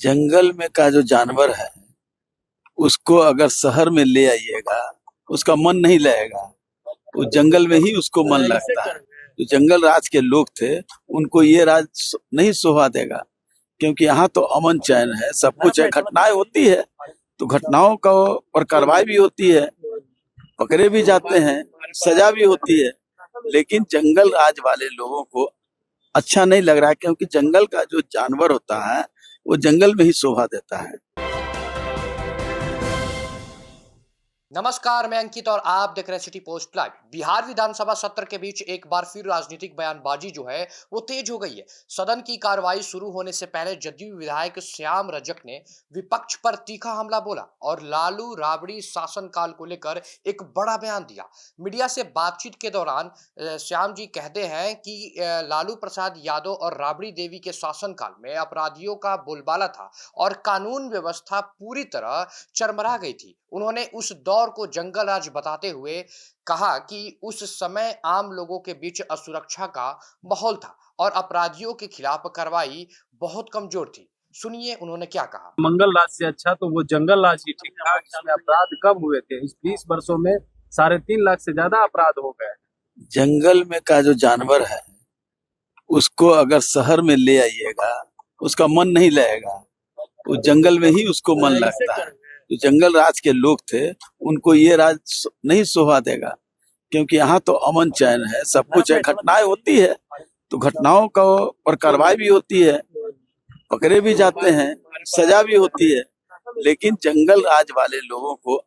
जंगल में का जो जानवर है उसको अगर शहर में ले आइएगा उसका मन नहीं लगेगा। वो जंगल में ही उसको मन लगता है। जो जंगल राज के लोग थे उनको ये राज नहीं शोभा देगा, क्योंकि यहाँ तो अमन चैन है, सब कुछ है। घटनाएं होती है तो घटनाओं का पर कार्रवाई भी होती है, पकड़े भी जाते हैं, सजा भी होती है। लेकिन जंगल राज वाले लोगों को अच्छा नहीं लग रहा है, क्योंकि जंगल का जो जानवर होता है वो जंगल में ही शोभा देता है। नमस्कार, मैं अंकित और आप देख रहे हैं सिटी पोस्ट लाइव। बिहार विधानसभा सत्र के बीच एक बार फिर राजनीतिक बयानबाजी जो है वो तेज हो गई है। सदन की कार्रवाई शुरू होने से पहले जदयू विधायक श्याम रजक ने विपक्ष पर तीखा हमला बोला और लालू राबड़ी शासनकाल को लेकर एक बड़ा बयान दिया। मीडिया से बातचीत के दौरान श्याम जी कहते हैं कि लालू प्रसाद यादव और राबड़ी देवी के शासनकाल में अपराधियों का बोलबाला था और कानून व्यवस्था पूरी तरह चरमरा गई थी। उन्होंने उस दौर को जंगल राज बताते हुए कहा कि उस समय आम लोगों के बीच असुरक्षा का माहौल था और अपराधियों के खिलाफ कार्रवाई बहुत कमजोर थी। सुनिए उन्होंने क्या कहा। मंगल राज से अच्छा तो वो जंगल राज ही ठीक था, जिसमें अपराध कम हुए थे। इस 20 वर्षों में 3.5 लाख से ज्यादा अपराध हो गए। जंगल में का जो जानवर है उसको अगर शहर में ले आइएगा उसका मन नहीं लगेगा। वो जंगल में ही उसको मन लगता है। जो जंगल राज के लोग थे उनको ये राज नहीं शोभा देगा, क्योंकि यहाँ तो अमन चैन है, सब कुछ है। घटनाएं होती है तो घटनाओं का पर कार्रवाई भी होती है, पकड़े भी जाते हैं, सजा भी होती है। लेकिन जंगल राज वाले लोगों को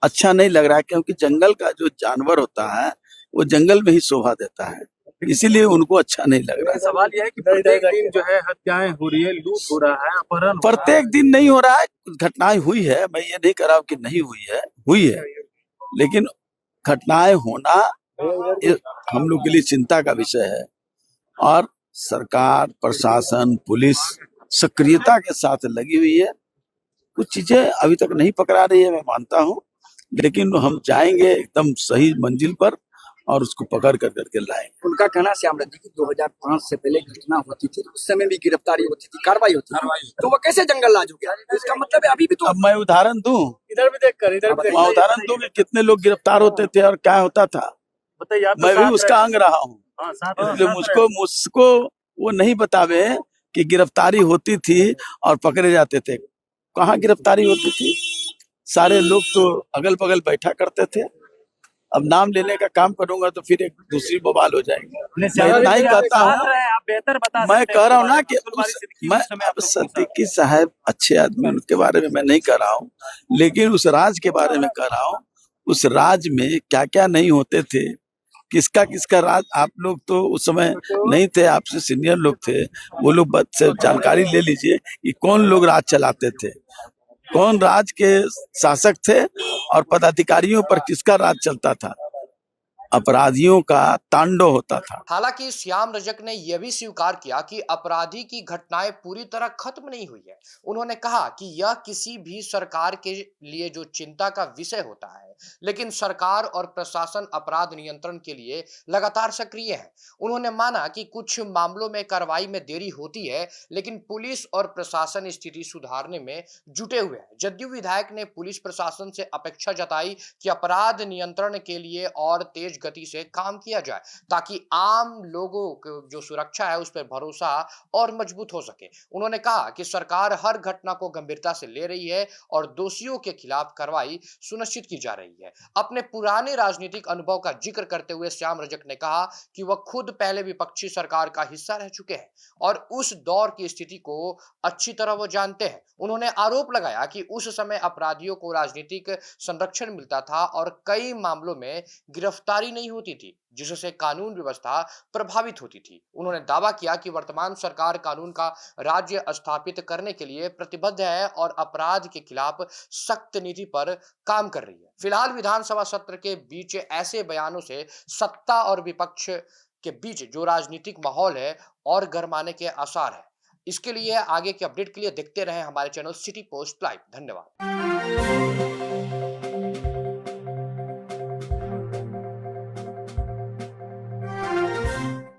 अच्छा नहीं लग रहा है, क्योंकि जंगल का जो जानवर होता है वो जंगल में ही शोभा देता है, इसीलिए उनको अच्छा नहीं लग रहा है। सवाल यह है कि प्रत्येक दिन जो है हत्याएं हो रही है, लूट हो रहा है, अपहरण प्रत्येक दिन नहीं हो रहा है, घटनाएं हुई है। मैं ये नहीं कह रहा हूँ कि नहीं हुई है, लेकिन घटनाएं होना हम लोग के लिए चिंता का विषय है। और सरकार, प्रशासन, पुलिस सक्रियता के साथ लगी हुई है। कुछ चीजें अभी तक नहीं पकड़ा रही है, मैं मानता हूँ, लेकिन हम जाएंगे एकदम सही मंजिल पर और उसको पकड़ कर करके लाएंगे। उनका कहना श्याम रजक की 2005 से पहले घटना होती थी, उस समय भी गिरफ्तारी होती थी, कार्रवाई होती थी, तो वो कैसे जंगल राज हो गया? इसका मतलब है अभी भी तो। अब मैं उदाहरण दूं, इधर भी देखकर मैं उदाहरण दूं कि कितने लोग गिरफ्तार होते थे और क्या होता था। बताइए। मैं भी उसका अंग रहा हूँ, इसलिए मुझको वो नहीं बतावे कि गिरफ्तारी होती थी और पकड़े जाते थे। कहाँ गिरफ्तारी होती थी? सारे लोग तो अगल बगल बैठा करते थे। अब नाम लेने का काम करूंगा तो फिर एक दूसरी बवाल हो जाएगी। मैं इतना ही कहता हूँ, मैं कह रहा हूँ ना कि मैं सिद्दीकी साहब अच्छे आदमी, उनके बारे में मैं नहीं कह रहा हूँ, लेकिन उस राज के बारे में कह रहा हूँ। उस राज में क्या क्या नहीं होते थे, किसका किसका राज। आप लोग तो उस समय नहीं थे, आपसे सीनियर लोग थे, वो लोग से जानकारी ले लीजिए कि कौन लोग राज चलाते थे, कौन राज के शासक थे और पदाधिकारियों पर किसका राज चलता था। अपराधियों का तांडव होता था। हालांकि श्याम रजक ने यह भी स्वीकार किया कि अपराधी की घटनाएं पूरी तरह खत्म नहीं हुई है। उन्होंने कहा कि यह किसी भी सरकार के लिए जो चिंता का विषय होता है, लेकिन सरकार और प्रशासन अपराध नियंत्रण के लिए लगातार सक्रिय है। उन्होंने माना कि कुछ मामलों में कार्रवाई में देरी होती है, लेकिन पुलिस और प्रशासन स्थिति सुधारने में जुटे हुए हैं। जदयू विधायक ने पुलिस प्रशासन से अपेक्षा जताई कि अपराध नियंत्रण के लिए और तेज गति से काम किया जाए, ताकि आम लोगों की जो सुरक्षा है उस पर भरोसा और मजबूत हो सके। उन्होंने कहा कि सरकार हर घटना को गंभीरता से ले रही है और दोषियों के खिलाफ कार्रवाई सुनिश्चित की जा रही है। अपने पुराने राजनीतिक अनुभव का जिक्र करते हुए श्याम रजक ने कहा कि वह खुद पहले विपक्षी सरकार का हिस्सा रह चुके हैं और उस दौर की स्थिति को अच्छी तरह वो जानते हैं। उन्होंने आरोप लगाया कि उस समय अपराधियों को राजनीतिक संरक्षण मिलता था और कई मामलों में गिरफ्तारी नहीं होती थी, जिससे कानून व्यवस्था प्रभावित होती थी। उन्होंने दावा किया कि वर्तमान सरकार कानून का राज्य स्थापित करने के लिए प्रतिबद्ध है और अपराध के खिलाफ सख्त नीति पर काम कर रही है। फिलहाल विधानसभा सत्र के बीच ऐसे बयानों से सत्ता और विपक्ष के बीच जो राजनीतिक माहौल है और गरमाने के आसार है। इसके लिए आगे की अपडेट के लिए देखते रहें हमारे चैनल सिटी पोस्ट लाइव। धन्यवाद।